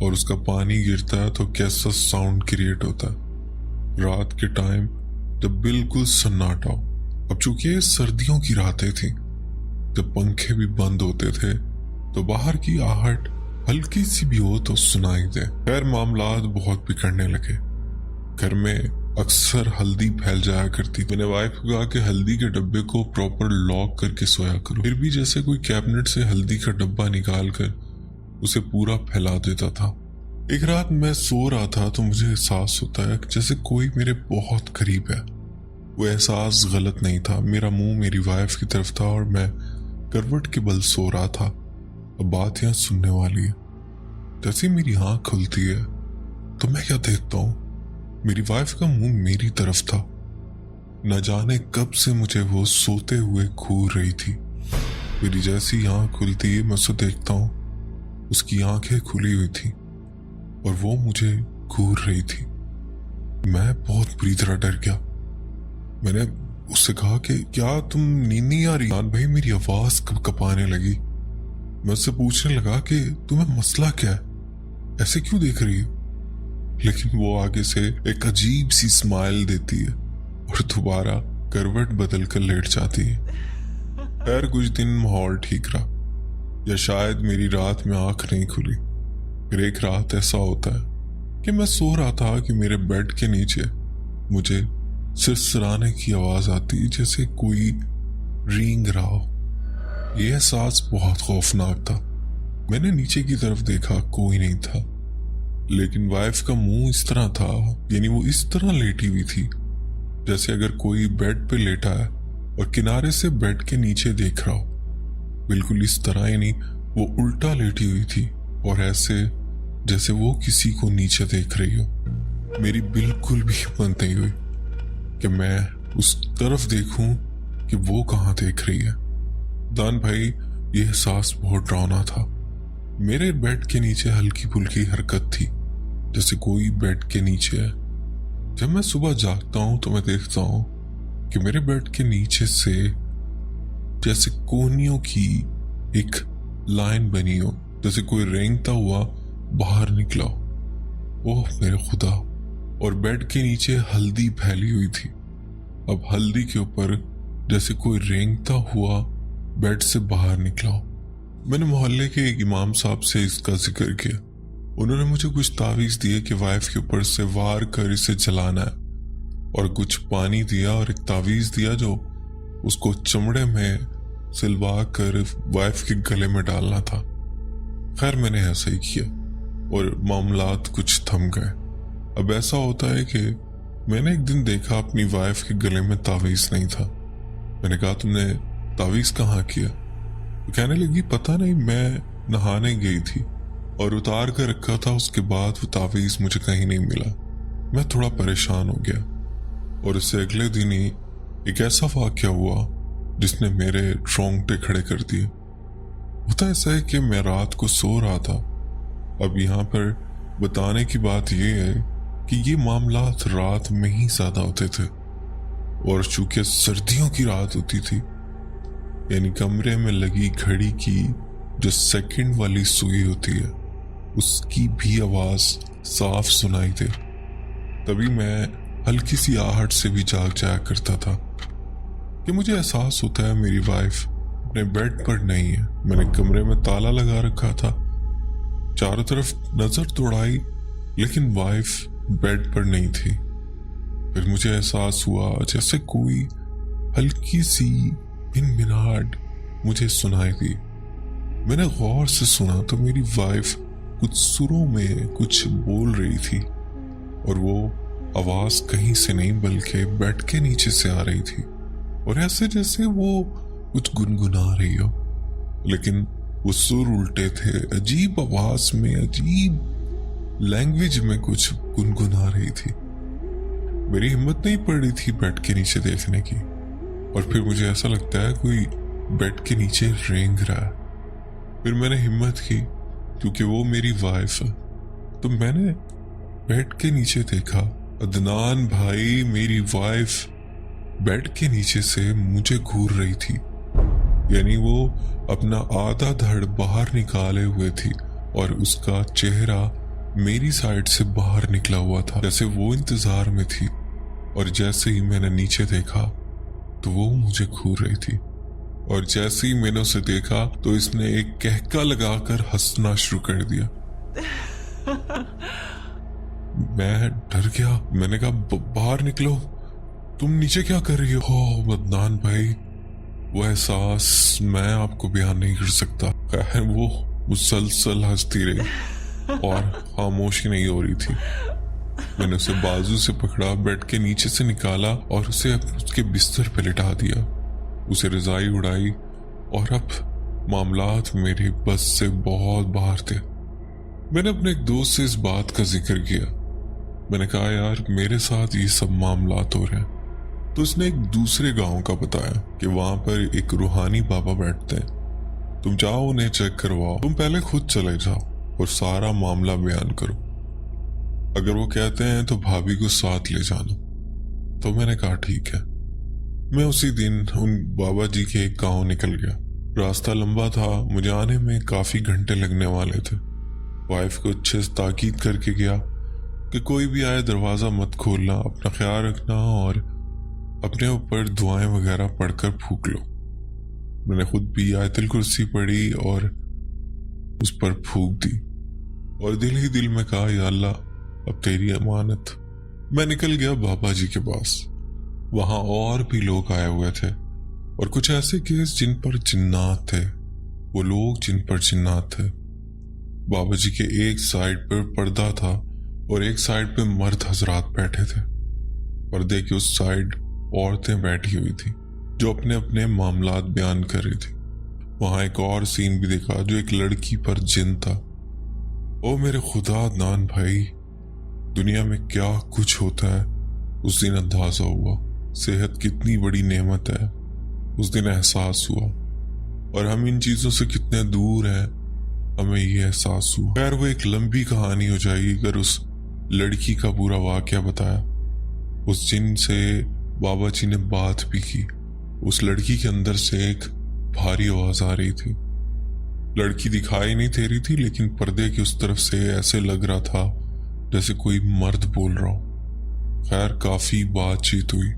और उसका पानी गिरता है तो कैसा साउंड क्रिएट होता है। रात के टाइम जब बिल्कुल सन्नाटा हो। अब चूंकि ये सर्दियों की रातें थी, जब पंखे भी बंद होते थे तो बाहर की आहट हल्की सी भी हो तो सुनाई दे। खैर मामलात बहुत बिगड़ने लगे। घर में अक्सर हल्दी फैल जाया करती। मैंने वाइफ को कहा कि हल्दी के डब्बे को प्रॉपर लॉक करके सोया करो। फिर भी जैसे कोई कैबिनेट से हल्दी का डब्बा निकाल कर उसे पूरा फैला देता था। एक रात मैं सो रहा था तो मुझे एहसास होता है कि जैसे कोई मेरे बहुत करीब है। वो एहसास गलत नहीं था। मेरा मुंह मेरी वाइफ की तरफ था और मैं करवट के बल सो रहा था। अब बात यहाँ सुनने वाली है। जैसे मेरी आंख खुलती है तो मैं क्या देखता हूँ, मेरी वाइफ का मुंह मेरी तरफ था। न जाने कब से मुझे वो सोते हुए घूर रही थी। मेरी जैसी आंख खुलती है मैं उसे देखता हूँ, उसकी आंखें खुली हुई थी और वो मुझे घूर रही थी। मैं बहुत बुरी तरह डर गया। मैंने उससे कहा कि क्या तुम नींद नहीं आ रही? भाई मेरी आवाज कपाने लगी। मैं उससे पूछने लगा कि तुम्हें मसला क्या है, ऐसे क्यों देख रही हो? लेकिन वो आगे से एक अजीब सी स्माइल देती है और दोबारा करवट बदल कर लेट जाती है। खैर कुछ दिन माहौल ठीक रहा, या शायद मेरी रात में आंख नहीं खुली। फिर एक रात ऐसा होता है कि मैं सो रहा था कि मेरे बेड के नीचे मुझे सिरसिराने की आवाज आती, जैसे कोई रेंग रहा हो। यह एहसास बहुत खौफनाक था। मैंने नीचे की तरफ देखा, कोई नहीं था। लेकिन वाइफ का मुंह इस तरह था, यानी वो इस तरह लेटी हुई थी जैसे अगर कोई बेड पे लेटा है और किनारे से बेड के नीचे देख रहा हो। बिल्कुल इस तरह, यानी वो उल्टा लेटी हुई थी और ऐसे जैसे वो किसी को नीचे देख रही हो। मेरी बिल्कुल भी हिम्मत नहीं हुई कि मैं उस तरफ देखूं कि वो कहाँ देख रही है। दान भाई ये एहसास बहुत डरावना था। मेरे बेड के नीचे हल्की फुल्की हरकत थी, जैसे कोई बेड के नीचे है। जब मैं सुबह जागता हूं तो मैं देखता हूं कि मेरे बेड के नीचे से जैसे कोहनियों की एक लाइन बनी हो, जैसे कोई रेंगता हुआ बाहर निकला हो। ओह मेरे खुदा! और बेड के नीचे हल्दी फैली हुई थी। अब हल्दी के ऊपर जैसे कोई रेंगता हुआ बेड से बाहर निकला हो। मैंने मोहल्ले के एक इमाम साहब से इसका जिक्र किया। उन्होंने मुझे कुछ तावीज दिए कि वाइफ के ऊपर से वार कर इसे जलाना है, और कुछ पानी दिया और एक तावीज दिया जो उसको चमड़े में सिलवा कर वाइफ के गले में डालना था। खैर मैंने ऐसा ही किया और मामलात कुछ थम गए। अब ऐसा होता है कि मैंने एक दिन देखा अपनी वाइफ के गले में तावीज नहीं था। मैंने कहा तुमने तावीज कहाँ किया? तो कहने लगी पता नहीं, मैं नहाने गई थी और उतार कर रखा था। उसके बाद वो तावीज मुझे कहीं नहीं मिला। मैं थोड़ा परेशान हो गया और उससे अगले दिन ही एक ऐसा वाक़या हुआ जिसने मेरे रोंगटे खड़े कर दिए। होता ऐसा है कि मैं रात को सो रहा था। अब यहाँ पर बताने की बात यह है कि ये मामलात रात में ही ज्यादा होते थे, और चूंकि सर्दियों की रात होती थी, यानी कमरे में लगी घड़ी की जो सेकंड वाली सुई होती है उसकी भी आवाज साफ सुनाई दे, तभी मैं हल्की सी आहट से भी जाग जाया करता था कि मुझे एहसास होता है मेरी वाइफ अपने बेड पर नहीं है। मैंने कमरे में ताला लगा रखा था, चारों तरफ नजर दौड़ाई, लेकिन वाइफ बेड पर नहीं थी। फिर मुझे एहसास हुआ जैसे कोई हल्की सी भिनभिनाहट मुझे सुनाई दी। मैंने गौर से सुना तो मेरी वाइफ कुछ सुरों में कुछ बोल रही थी, और वो आवाज कहीं से नहीं बल्कि बेड के नीचे से आ रही थी, और ऐसे जैसे वो कुछ गुनगुना रही हो, लेकिन वो सुर उल्टे थे। अजीब आवाज में, अजीब लैंग्वेज में कुछ गुनगुना रही थी। मेरी हिम्मत नहीं पड़ रही थी बेड के नीचे देखने की, और फिर मुझे ऐसा लगता है कोई बेड के नीचे रेंग रहा है। फिर मैंने हिम्मत की, क्योंकि वो मेरी वाइफ है, तो मैंने बेड के नीचे देखा। अदनान भाई, मेरी वाइफ बेड के नीचे से मुझे घूर रही थी, यानी वो अपना आधा धड़ बाहर निकाले हुए थी और उसका चेहरा मेरी साइड से बाहर निकला हुआ था, जैसे वो इंतजार में थी। और जैसे ही मैंने नीचे देखा तो वो मुझे घूर रही थी, और जैसे ही मैंने उसे देखा तो इसने एक कहका लगाकर हंसना शुरू कर दिया। मैं डर गया। मैंने कहा, बाहर निकलो, तुम नीचे क्या कर रही हो? मदनान भाई, वो एहसास मैं आपको बयान नहीं कर सकता। खैर, वो मुसलसल हंसती रही और खामोशी नहीं हो रही थी। मैंने उसे बाजू से पकड़ा, बेड के नीचे से निकाला और उसे उसके बिस्तर पे लिटा दिया। उसे रजाई उड़ाई और अब मामलात मेरे बस से बहुत बाहर थे। मैंने अपने एक दोस्त से इस बात का जिक्र किया। मैंने कहा, यार मेरे साथ ये सब मामलात हो रहे हैं। तो उसने एक दूसरे गांव का बताया कि वहां पर एक रूहानी बाबा बैठते हैं, तुम जाओ उन्हें चेक करवाओ, तुम पहले खुद चले जाओ और सारा मामला बयान करो। अगर वो कहते हैं तो भाभी को साथ ले जाना। तो मैंने कहा ठीक है। मैं उसी दिन उन बाबा जी के एक गांव निकल गया। रास्ता लंबा था, मुझे आने में काफी घंटे लगने वाले थे। वाइफ को अच्छे से ताकीद करके गया कि कोई भी आए दरवाजा मत खोलना, अपना ख्याल रखना और अपने ऊपर दुआएं वगैरह पढ़कर फूंक लो। मैंने खुद भी आयतुल कुर्सी पढ़ी और उस पर फूंक दी और दिल ही दिल में कहा, या अल्लाह, अब तेरी अमानत। मैं निकल गया बाबा जी के पास। वहां और भी लोग आए हुए थे और कुछ ऐसे केस जिन पर जिन्नात थे, वो लोग जिन पर जिन्नात थे। बाबा जी के एक साइड पर पर्दा था और एक साइड पे मर्द हजरात बैठे थे। पर्दे की उस साइड औरतें बैठी हुई थी जो अपने अपने मामलात बयान कर रही थी। वहां एक और सीन भी देखा जो एक लड़की पर जिन था। ओ मेरे खुदा नान भाई, दुनिया में क्या कुछ होता है उस दिन अंदाजा हुआ। सेहत कितनी बड़ी नेमत है उस दिन एहसास हुआ, और हम इन चीजों से कितने दूर हैं हमें ये एहसास हुआ। खैर, वो एक लंबी कहानी हो जाएगी अगर उस लड़की का पूरा वाकया बताया। उस जिन से बाबा जी ने बात भी की। उस लड़की के अंदर से एक भारी आवाज आ रही थी। लड़की दिखाई नहीं दे रही थी, लेकिन पर्दे की उस तरफ से ऐसे लग रहा था जैसे कोई मर्द बोल रहा हो। खैर, काफी बातचीत हुई।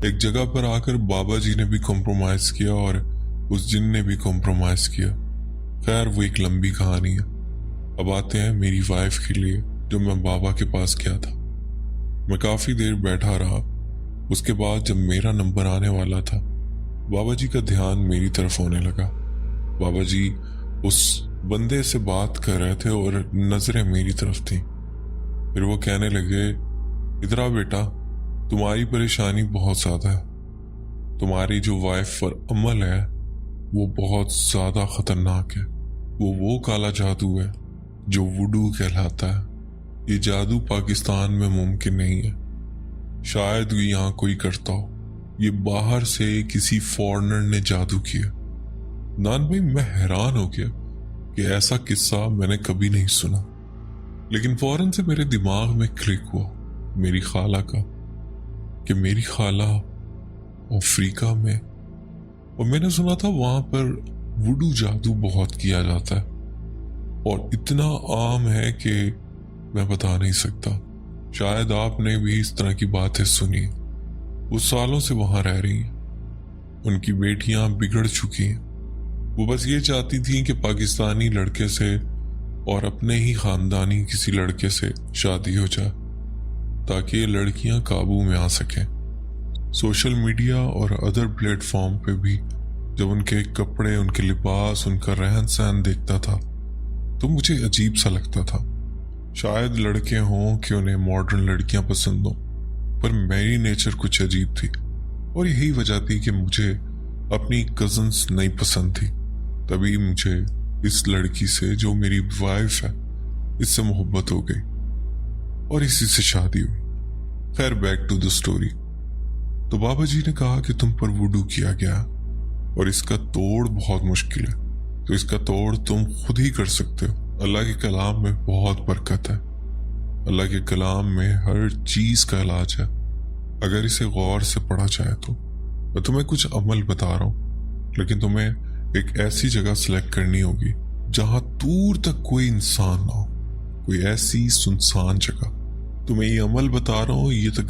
एक जगह पर आकर बाबा जी ने भी कॉम्प्रोमाइज किया और उस जिन ने भी कॉम्प्रोमाइज किया। खैर, वो एक लंबी कहानी है। अब आते हैं मेरी वाइफ के लिए, जो मैं बाबा के पास गया था। मैं काफी देर बैठा रहा। उसके बाद जब मेरा नंबर आने वाला था, बाबा जी का ध्यान मेरी तरफ होने लगा। बाबा जी उस बंदे से बात कर रहे थे और नजरें मेरी तरफ थी। फिर वो कहने लगे, इधर आ बेटा, तुम्हारी परेशानी बहुत ज्यादा है। तुम्हारी जो वाइफ पर अमल है वो बहुत ज्यादा खतरनाक है। वो काला जादू है जो वुडू कहलाता है। ये जादू पाकिस्तान में मुमकिन नहीं है, शायद यहाँ कोई करता हो। ये बाहर से किसी फॉरेनर ने जादू किया। नान भाई, मैं हैरान हो गया कि ऐसा किस्सा मैंने कभी नहीं सुना, लेकिन फौरन से मेरे दिमाग में क्लिक हुआ मेरी खाला का, कि मेरी खाला अफ्रीका में, और मैंने सुना था वहां पर वुडू जादू बहुत किया जाता है और इतना आम है कि मैं बता नहीं सकता। शायद आपने भी इस तरह की बातें सुनी। वो सालों से वहां रह रही हैं, उनकी बेटियां बिगड़ चुकी हैं। वो बस ये चाहती थी कि पाकिस्तानी लड़के से और अपने ही खानदानी किसी लड़के से शादी हो जाए ताकि ये लड़कियां काबू में आ सकें। सोशल मीडिया और अदर प्लेटफॉर्म पे भी जब उनके कपड़े, उनके लिबास, उनका रहन सहन देखता था तो मुझे अजीब सा लगता था। शायद लड़के हों कि उन्हें मॉडर्न लड़कियां पसंद हो, पर मेरी नेचर कुछ अजीब थी और यही वजह थी कि मुझे अपनी कजन्स नहीं पसंद थी। तभी मुझे इस लड़की से, जो मेरी वाइफ है, इससे मोहब्बत हो गई और इसी से शादी हुई। खैर, बैक टू द स्टोरी। तो बाबा जी ने कहा कि तुम पर वुडू किया गया और इसका तोड़ बहुत मुश्किल है, तो इसका तोड़ तुम खुद ही कर सकते हो। अल्लाह के कलाम में बहुत बरकत है। अल्लाह के कलाम में हर चीज का इलाज है अगर इसे गौर से पढ़ा जाए तो। मैं तुम्हें कुछ अमल बता रहा हूं, लेकिन तुम्हें एक ऐसी जगह सिलेक्ट करनी होगी जहां दूर तक कोई इंसान ना हो। कोई ऐसी सुनसान जगह। तुम्हें ये अमल बता रहा हूँ, ये तकरीबन